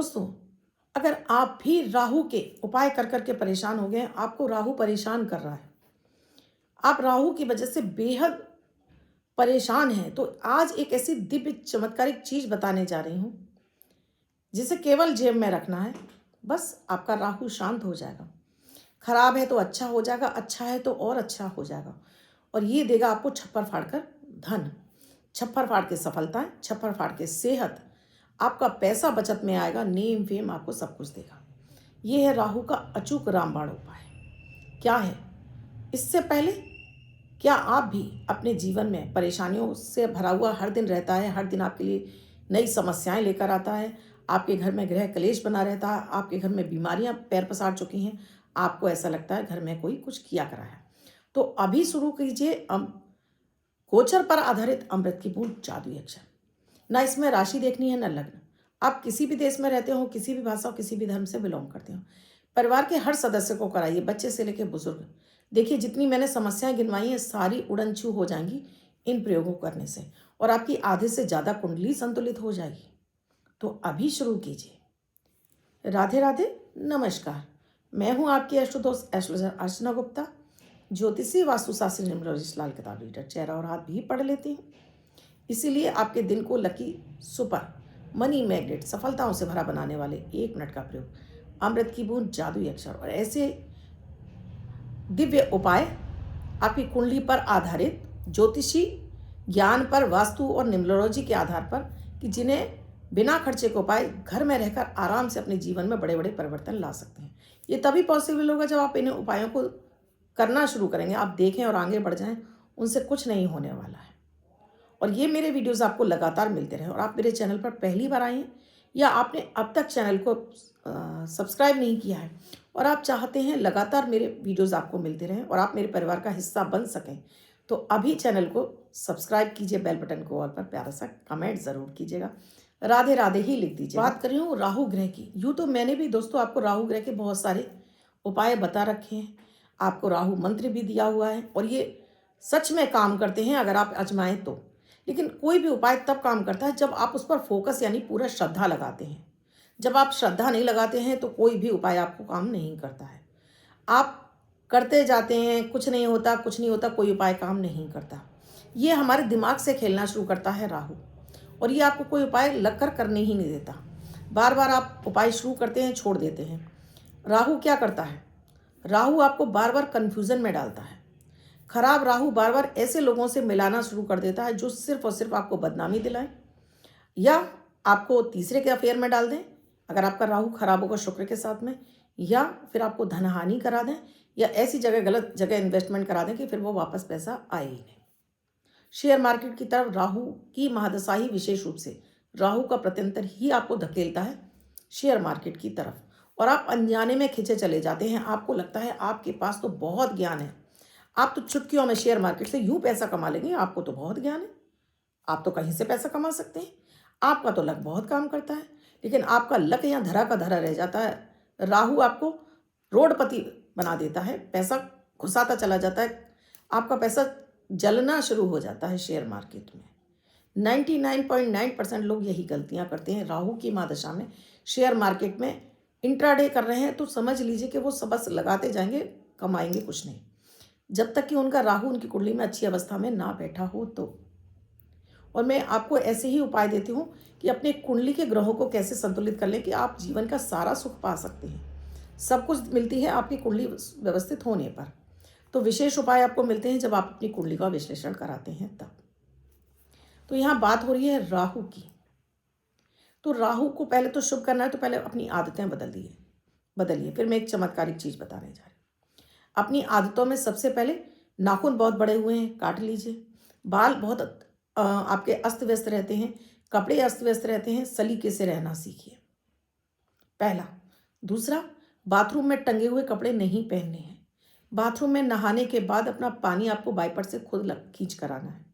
दोस्तों, अगर आप भी राहु के उपाय कर कर के परेशान हो गए हैं, आपको राहु परेशान कर रहा है, आप राहु की वजह से बेहद परेशान हैं, तो आज एक ऐसी दिव्य चमत्कारिक चीज बताने जा रही हूं जिसे केवल जेब में रखना है। बस आपका राहु शांत हो जाएगा। खराब है तो अच्छा हो जाएगा, अच्छा है तो और अच्छा हो जाएगा, और ये देगा आपको छप्पर फाड़ कर धन, छप्पर फाड़ के सफलताएं, छप्पर फाड़ के सेहत, आपका पैसा बचत में आएगा, नेम फेम आपको सब कुछ देगा। ये है राहु का अचूक रामबाण उपाय। क्या है? इससे पहले क्या आप भी अपने जीवन में परेशानियों से भरा हुआ हर दिन रहता है, हर दिन आपके लिए नई समस्याएं लेकर आता है, आपके घर में गृह कलेश बना रहता है, आपके घर में बीमारियां पैर पसार चुकी हैं, आपको ऐसा लगता है घर में कोई कुछ किया करा है, तो अभी शुरू कीजिए गोचर पर आधारित अमृत की बूंद जादुई अक्षर। ना इसमें राशि देखनी है, ना लग्न। आप किसी भी देश में रहते हो, किसी भी भाषा, किसी भी धर्म से बिलोंग करते हो, परिवार के हर सदस्य को कराइए, बच्चे से लेकर बुजुर्ग। देखिए, जितनी मैंने समस्याएं गिनवाई हैं सारी उड़नछू हो जाएंगी इन प्रयोगों करने से, और आपकी आधे से ज्यादा कुंडली संतुलित हो जाएगी। तो अभी शुरू कीजिए। राधे राधे, नमस्कार। मैं हूं आपकी एस्ट्रोदोस्त एस्ट्रोलॉजर अर्चना गुप्ता, ज्योतिषी वास्तुशास्त्री न्यूमरोलॉजिस्ट, लाल किताब रीडर, चेहरा और हाथ भी पढ़ लेती हूँ। इसीलिए आपके दिन को लकी, सुपर, मनी मैग्नेट, सफलताओं से भरा बनाने वाले 1 मिनट का प्रयोग, अमृत की बूंद जादुई अक्षर और ऐसे दिव्य उपाय आपकी कुंडली पर आधारित ज्योतिषी ज्ञान पर, वास्तु और न्यूमरोलॉजी के आधार पर, कि जिन्हें बिना खर्चे के उपाय घर में रहकर आराम से अपने जीवन में बड़े बड़े परिवर्तन ला सकते हैं। ये तभी पॉसिबल होगा जब आप इन उपायों को करना शुरू करेंगे, आप देखें और आगे बढ़ जाएं, उनसे कुछ नहीं होने वाला है। और ये मेरे वीडियोस आपको लगातार मिलते रहें। और आप मेरे चैनल पर पहली बार आए हैं या आपने अब तक चैनल को सब्सक्राइब नहीं किया है और आप चाहते हैं लगातार मेरे वीडियोस आपको मिलते रहें और आप मेरे परिवार का हिस्सा बन सकें, तो अभी चैनल को सब्सक्राइब कीजिए, बेल बटन को ऑल पर प्यारा सा कमेंट ज़रूर कीजिएगा, राधे राधे ही लिख दीजिए। बात कर रही हूँ राहु ग्रह की। यूँ तो मैंने भी दोस्तों आपको राहु ग्रह के बहुत सारे उपाय बता रखे हैं, आपको राहु मंत्र भी दिया हुआ है और ये सच में काम करते हैं अगर आप आजमाएं तो। लेकिन कोई भी उपाय तब काम करता है जब आप उस पर फोकस यानी पूरा श्रद्धा लगाते हैं। जब आप श्रद्धा नहीं लगाते हैं तो कोई भी उपाय आपको काम नहीं करता है। आप करते जाते हैं, कुछ नहीं होता, कुछ नहीं होता, कोई उपाय काम नहीं करता। ये हमारे दिमाग से खेलना शुरू करता है राहु, और ये आपको कोई उपाय लग कर करने ही नहीं देता। बार बार आप उपाय शुरू करते हैं, छोड़ देते हैं। राहु क्या करता है? राहु आपको बार बार कन्फ्यूज़न में डालता है। खराब राहु बार बार ऐसे लोगों से मिलाना शुरू कर देता है जो सिर्फ और सिर्फ आपको बदनामी दिलाएं या आपको तीसरे के अफेयर में डाल दें अगर आपका राहु खराब होगा शुक्र के साथ में, या फिर आपको धनहानि करा दें या ऐसी जगह गलत जगह इन्वेस्टमेंट करा दें कि फिर वो वापस पैसा आए ही नहीं। शेयर मार्केट की तरफ राहु की महादशा ही विशेष रूप से राहु का प्रत्यंतर ही आपको धकेलता है शेयर मार्केट की तरफ, और आप अनजाने में खिंचे चले जाते हैं। आपको लगता है आपके पास तो बहुत ज्ञान है, आप तो चुटकियों में शेयर मार्केट से यूं पैसा कमा लेंगे, आपको तो बहुत ज्ञान है, आप तो कहीं से पैसा कमा सकते हैं, आपका तो लक बहुत काम करता है। लेकिन आपका लक यहाँ धरा का धरा रह जाता है। राहु आपको रोडपति बना देता है, पैसा घुसाता चला जाता है, आपका पैसा जलना शुरू हो जाता है शेयर मार्केट में। 99.9% लोग यही गलतियां करते हैं। राहु की महादशा में शेयर मार्केट में इंट्राडे कर रहे हैं तो समझ लीजिए कि वो सब बस लगाते जाएंगे, कमाएंगे कुछ नहीं, जब तक कि उनका राहु उनकी कुंडली में अच्छी अवस्था में ना बैठा हो तो। और मैं आपको ऐसे ही उपाय देती हूँ कि अपने कुंडली के ग्रहों को कैसे संतुलित कर लें कि आप जीवन का सारा सुख पा सकते हैं। सब कुछ मिलती है आपकी कुंडली व्यवस्थित होने पर। तो विशेष उपाय आपको मिलते हैं जब आप अपनी कुंडली का विश्लेषण कराते हैं तब। तो यहाँ बात हो रही है राहु की। तो राहु को पहले तो शुभ करना है तो पहले अपनी आदतें बदलिए। फिर मैं एक चमत्कारिक चीज बताने जा रही हूँ। अपनी आदतों में सबसे पहले नाखून बहुत बड़े हुए हैं, काट लीजिए। बाल बहुत आपके अस्त व्यस्त रहते हैं, कपड़े अस्त व्यस्त रहते हैं, सलीके से रहना सीखिए, पहला। दूसरा, बाथरूम में टंगे हुए कपड़े नहीं पहनने हैं। बाथरूम में नहाने के बाद अपना पानी आपको वाइपर से खुद खींच कर आना है।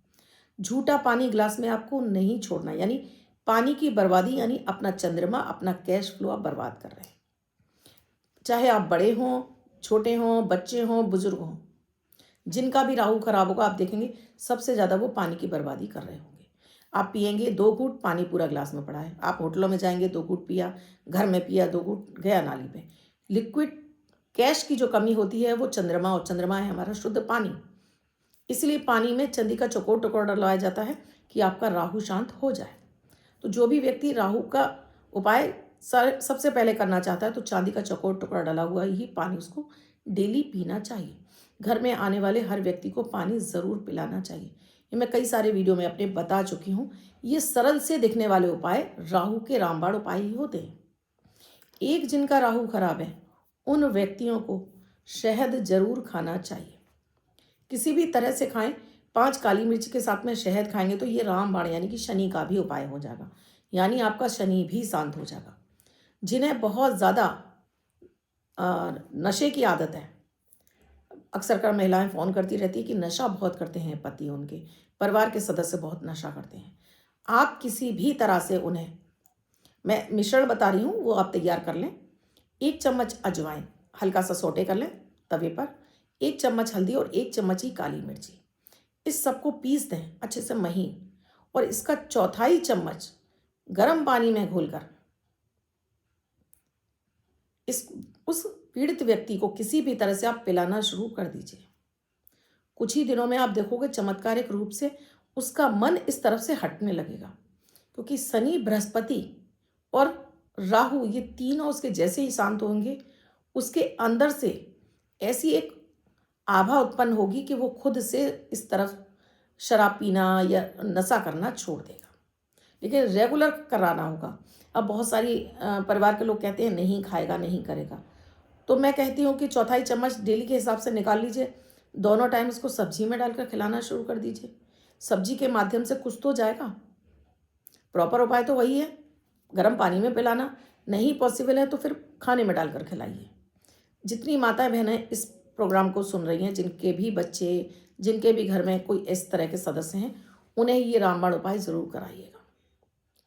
झूठा पानी ग्लास में आपको नहीं छोड़ना, यानी पानी की बर्बादी, यानी अपना चंद्रमा, अपना कैश फ्लो आप बर्बाद कर रहे हैं। चाहे आप बड़े हों, छोटे हों, बच्चे हों, बुजुर्ग हों, जिनका भी राहु खराब होगा आप देखेंगे सबसे ज़्यादा वो पानी की बर्बादी कर रहे होंगे। आप पिएंगे 2 घूंट, पानी पूरा ग्लास में पड़ा है। आप होटलों में जाएंगे 2 घूंट पिया, घर में पिया 2 घूंट, गया नाली में। लिक्विड कैश की जो कमी होती है वो चंद्रमा, और चंद्रमा है हमारा शुद्ध पानी। इसलिए पानी में चांदी का चौकोर टुकड़ा डलवाया जाता है कि आपका राहु शांत हो जाए। तो जो भी व्यक्ति राहु का उपाय सबसे पहले करना चाहता है तो चांदी का चौकोर टुकड़ा डला हुआ ही पानी उसको डेली पीना चाहिए। घर में आने वाले हर व्यक्ति को पानी ज़रूर पिलाना चाहिए। ये मैं कई सारे वीडियो में अपने बता चुकी हूँ। ये सरल से दिखने वाले उपाय राहु के रामबाण उपाय ही होते हैं। एक जिनका राहु खराब है उन व्यक्तियों को शहद जरूर खाना चाहिए, किसी भी तरह से खाएं। 5 काली मिर्च के साथ में शहद खाएंगे तो ये रामबाण यानी कि शनि का भी उपाय हो जाएगा, यानी आपका शनि भी शांत हो जाएगा। जिन्हें बहुत ज़्यादा नशे की आदत है, अक्सर कर महिलाएं फ़ोन करती रहती है कि नशा बहुत करते हैं पति, उनके परिवार के सदस्य बहुत नशा करते हैं। आप किसी भी तरह से उन्हें, मैं मिश्रण बता रही हूँ वो आप तैयार कर लें। 1 चम्मच अजवाइन हल्का सा सोटे कर लें तवे पर, 1 चम्मच हल्दी और 1 चम्मच ही काली मिर्ची, इस सबको पीस दें अच्छे से महीन, और इसका 1/4 चम्मच गर्म पानी में घोलकर उस पीड़ित व्यक्ति को किसी भी तरह से आप पिलाना शुरू कर दीजिए। कुछ ही दिनों में आप देखोगे चमत्कारिक रूप से उसका मन इस तरफ से हटने लगेगा, क्योंकि शनि, बृहस्पति और राहु ये तीनों उसके जैसे ही शांत होंगे, उसके अंदर से ऐसी एक आभा उत्पन्न होगी कि वो खुद से इस तरफ शराब पीना या नशा करना छोड़ देगा। लेकिन रेगुलर कराना होगा। अब बहुत सारी परिवार के लोग कहते हैं नहीं खाएगा, नहीं करेगा, तो मैं कहती हूँ कि 1/4 चम्मच डेली के हिसाब से निकाल लीजिए। दोनों टाइम उसको सब्जी में डालकर खिलाना शुरू कर दीजिए। सब्जी के माध्यम से कुछ तो जाएगा। प्रॉपर उपाय तो वही है, गर्म पानी में पिलाना। नहीं पॉसिबल है तो फिर खाने में डालकर खिलाइए। जितनी माताएं बहनें इस प्रोग्राम को सुन रही हैं, जिनके भी बच्चे, जिनके भी घर में कोई इस तरह के सदस्य हैं, उन्हें ये रामबाण उपाय ज़रूर कराइएगा।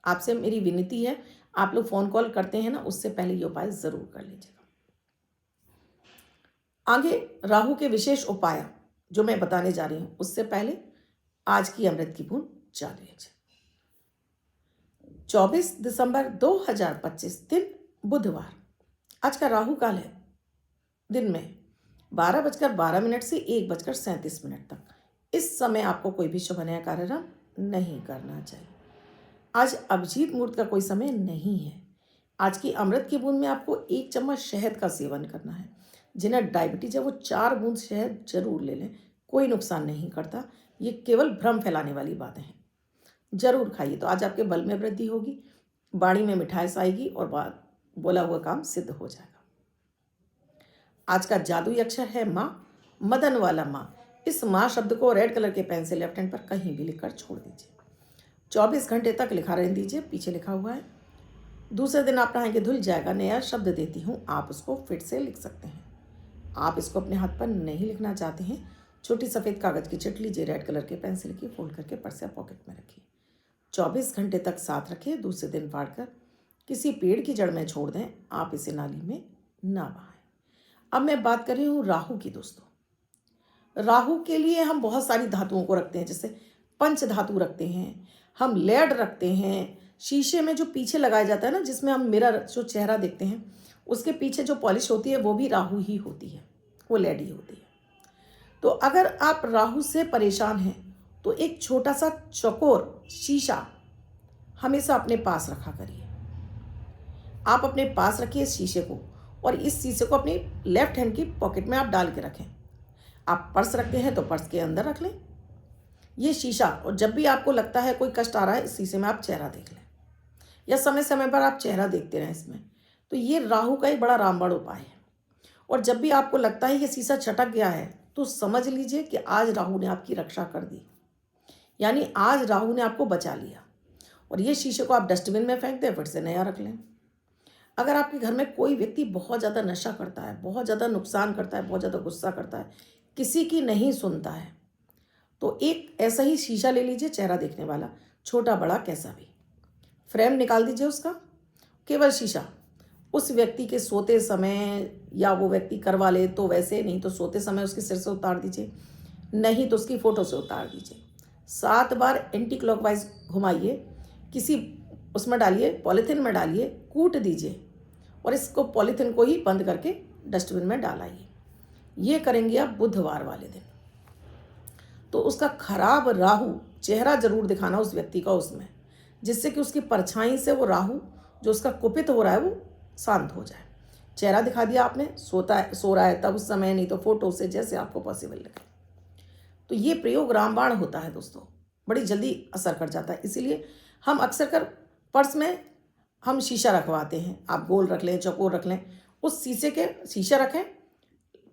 आपसे मेरी विनती है, आप लोग फ़ोन कॉल करते हैं ना, उससे पहले ये उपाय ज़रूर कर लीजिएगा। आगे राहु के विशेष उपाय जो मैं बताने जा रही हूँ, उससे पहले आज की अमृत की बूंद जान लीजिए। 24 दिसंबर 2025 दिन बुधवार, आज का राहु काल है दिन में 12:12 से 1:37 तक। इस समय आपको कोई भी शुभ नया कार्यक्रम नहीं करना चाहिए। आज अभिजीत मुहूर्त का कोई समय नहीं है। आज की अमृत की बूंद में आपको 1 चम्मच शहद का सेवन करना है। जिन्हें डायबिटीज है वो 4 बूंद शहद जरूर ले लें, कोई नुकसान नहीं करता। ये केवल भ्रम फैलाने वाली बातें हैं। जरूर खाइए, तो आज आपके बल में वृद्धि होगी, बाड़ी में मिठास आएगी और बोला हुआ काम सिद्ध हो जाएगा। आज का जादुई अक्षर है माँ, मदन वाला माँ। इस माँ शब्द को रेड कलर के पेन से लेफ्ट हैंड पर कहीं भी लिखकर छोड़ दीजिए। 24 घंटे तक लिखा रहने दीजिए, पीछे लिखा हुआ है। दूसरे दिन आप नहाएंगे धुल जाएगा। नया शब्द देती हूँ, आप उसको फिर से लिख सकते हैं। आप इसको अपने हाथ पर नहीं लिखना चाहते हैं, छोटी सफ़ेद कागज़ की चिट लीजिए, रेड कलर के पेन से लिखिए, फोल्ड करके पर्स या पॉकेट में रखिए। 24 घंटे तक साथ रखिए। दूसरे दिन फाड़कर किसी पेड़ की जड़ में छोड़ दें। आप इसे नाली में ना बहाएं। अब मैं बात कर रही हूँ राहु की। दोस्तों, राहु के लिए हम बहुत सारी धातुओं को रखते हैं, जैसे पंच धातु रखते हैं, हम लेड रखते हैं। शीशे में जो पीछे लगाया जाता है ना, जिसमें हम मिरर जो चेहरा देखते हैं, उसके पीछे जो पॉलिश होती है वो भी राहु ही होती है, वो लेड ही होती है। तो अगर आप राहु से परेशान हैं तो एक छोटा सा चौकोर शीशा हमेशा अपने पास रखा करिए। आप अपने पास रखिए इस शीशे को, और इस शीशे को अपनी लेफ्ट हैंड की पॉकेट में आप डाल के रखें। आप पर्स रखते हैं तो पर्स के अंदर रख लें ये शीशा, और जब भी आपको लगता है कोई कष्ट आ रहा है, इस शीशे में आप चेहरा देख लें, या समय समय पर आप चेहरा देखते रहें इसमें। तो ये राहु का एक बड़ा रामबाण उपाय है। और जब भी आपको लगता है ये शीशा छटक गया है तो समझ लीजिए कि आज राहु ने आपकी रक्षा कर दी, यानी आज राहु ने आपको बचा लिया। और ये शीशे को आप डस्टबिन में फेंक दें, फिर से नया रख लें। अगर आपके घर में कोई व्यक्ति बहुत ज़्यादा नशा करता है, बहुत ज़्यादा नुकसान करता है, बहुत ज़्यादा गुस्सा करता है, किसी की नहीं सुनता है, तो एक ऐसा ही शीशा ले लीजिए, चेहरा देखने वाला, छोटा बड़ा कैसा भी। फ्रेम निकाल दीजिए उसका, केवल शीशा। उस व्यक्ति के सोते समय, या वो व्यक्ति करवा ले तो वैसे, नहीं तो सोते समय उसके सिर से उतार दीजिए, नहीं तो उसकी फ़ोटो से उतार दीजिए। 7 बार एंटी क्लॉकवाइज घुमाइए, किसी उसमें डालिए, पॉलीथीन में डालिए, कूट दीजिए और इसको पॉलीथीन को ही बंद करके डस्टबिन में डालाइए। ये करेंगे आप बुधवार वाले दिन। तो उसका खराब राहु चेहरा जरूर दिखाना उस व्यक्ति का उसमें, जिससे कि उसकी परछाई से वो राहु जो उसका कुपित हो रहा है वो शांत हो जाए। चेहरा दिखा दिया आपने, सो रहा है तब उस समय, नहीं तो फोटो से, जैसे आपको पॉसिबल लगे। तो ये प्रयोग रामबाण होता है दोस्तों, बड़ी जल्दी असर कर जाता है। इसीलिए हम अक्सर कर पर्स में हम शीशा रखवाते हैं। आप गोल रख लें, चौकोर रख लें, उस शीशे के शीशा रखें,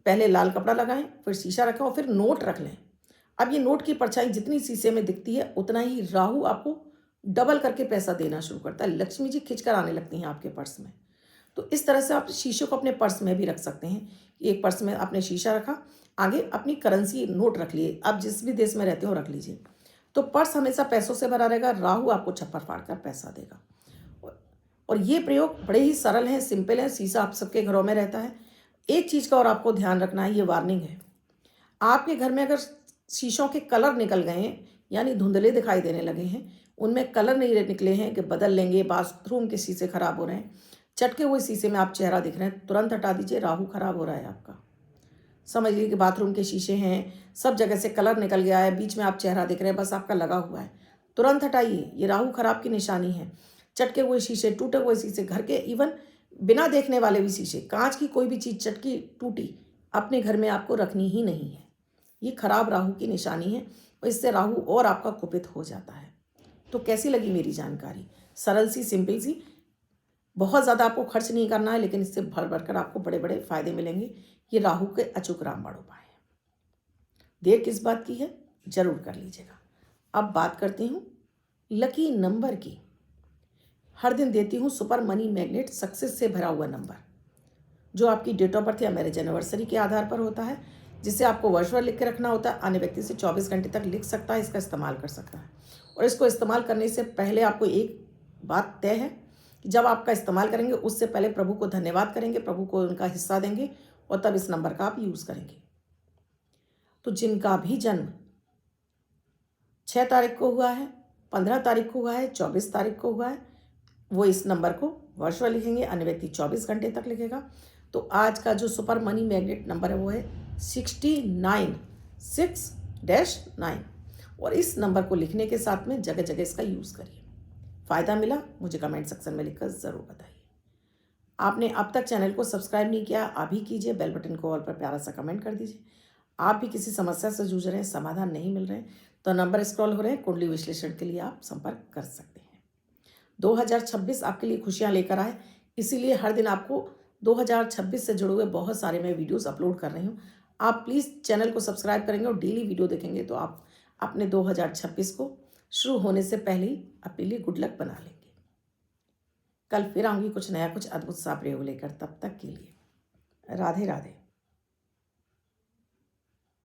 पहले लाल कपड़ा लगाएं, फिर शीशा रखें और फिर नोट रख लें। अब ये नोट की परछाई जितनी शीशे में दिखती है उतना ही राहु आपको डबल करके पैसा देना शुरू करता है। लक्ष्मी जी खिंच कर आने लगती हैं आपके पर्स में। तो इस तरह से आप शीशे को अपने पर्स में भी रख सकते हैं। एक पर्स में आपने शीशा रखा, आगे अपनी करेंसी नोट रख लिए, आप जिस भी देश में रहते हो रख लीजिए। तो पर्स हमेशा पैसों से भरा रहेगा, राहु आपको छप्पर फाड़ कर पैसा देगा। और ये प्रयोग बड़े ही सरल हैं, सिंपल हैं, शीशा आप सबके घरों में रहता है। एक चीज़ का और आपको ध्यान रखना है, ये वार्निंग है, आपके घर में अगर शीशों के कलर निकल गए हैं, यानी धुंधले दिखाई देने लगे हैं, उनमें कलर नहीं निकले हैं कि बदल लेंगे, बाथरूम के शीशे खराब हो रहे हैं, चटके हुए शीशे में आप चेहरा दिख रहे हैं, तुरंत हटा दीजिए, राहु खराब हो रहा है आपका। समझ लीजिए कि बाथरूम के शीशे हैं, सब जगह से कलर निकल गया है, बीच में आप चेहरा दिख रहे हैं, बस आपका लगा हुआ है, तुरंत हटाइए, ये राहु खराब की निशानी है। चटके हुए शीशे, टूटे हुए शीशे, घर के इवन बिना देखने वाले भी शीशे, कांच की कोई भी चीज़ चटकी टूटी अपने घर में आपको रखनी ही नहीं है। ये खराब राहु की निशानी है और इससे राहु और आपका कुपित हो जाता है। तो कैसी लगी मेरी जानकारी? सरल सी, सिंपल सी, बहुत ज़्यादा आपको खर्च नहीं करना है, लेकिन इससे भर भर कर आपको बड़े बड़े फायदे मिलेंगे। ये राहु के अचूक रामबाण उपाय है। देर किस बात की है, जरूर कर लीजिएगा। अब बात करती हूँ लकी नंबर की। हर दिन देती हूँ सुपर मनी मैग्नेट सक्सेस से भरा हुआ नंबर, जो आपकी डेट ऑफ बर्थ या मैरिज एनिवर्सरी के आधार पर होता है, जिसे आपको वर्चुअल लिख के रखना होता है। अन्य व्यक्ति से 24 घंटे तक लिख सकता है, इसका इस्तेमाल कर सकता है। और इसको इस्तेमाल करने से पहले आपको एक बात तय है कि जब आपका इस्तेमाल करेंगे उससे पहले प्रभु को धन्यवाद करेंगे, प्रभु को उनका हिस्सा देंगे और तब इस नंबर का आप यूज़ करेंगे। तो जिनका भी जन्म 6 तारीख को हुआ है, 15 तारीख को हुआ है, 24 तारीख को हुआ है, वो इस नंबर को वर्चुअल लिखेंगे। अन्य व्यक्ति 24 घंटे तक लिखेगा। तो आज का जो सुपर मनी मैग्नेट नंबर है वो है 696-9 और इस नंबर को लिखने के साथ में जगह जगह इसका यूज़ करिए। फ़ायदा मिला मुझे कमेंट सेक्शन में लिखकर ज़रूर बताइए। आपने अब तक चैनल को सब्सक्राइब नहीं किया, अभी कीजिए, बेल बटन को ऑल पर प्यारा सा कमेंट कर दीजिए। आप भी किसी समस्या से जूझ रहे हैं, समाधान नहीं मिल रहे हैं, तो नंबर स्क्रॉल हो रहे हैं, कुंडली विश्लेषण के लिए आप संपर्क कर सकते हैं। 2026 आपके लिए खुशियाँ लेकर आए, इसीलिए हर दिन आपको 2026 से जुड़े हुए बहुत सारे मैं वीडियोस अपलोड कर रही हूँ। आप प्लीज़ चैनल को सब्सक्राइब करेंगे और डेली वीडियो देखेंगे तो आप अपने 2026 को शुरू होने से पहले ही अपने लिए गुड लक बना लेंगे। कल फिर आऊँगी कुछ नया, कुछ अद्भुत सा प्रयोग लेकर। तब तक के लिए राधे राधे।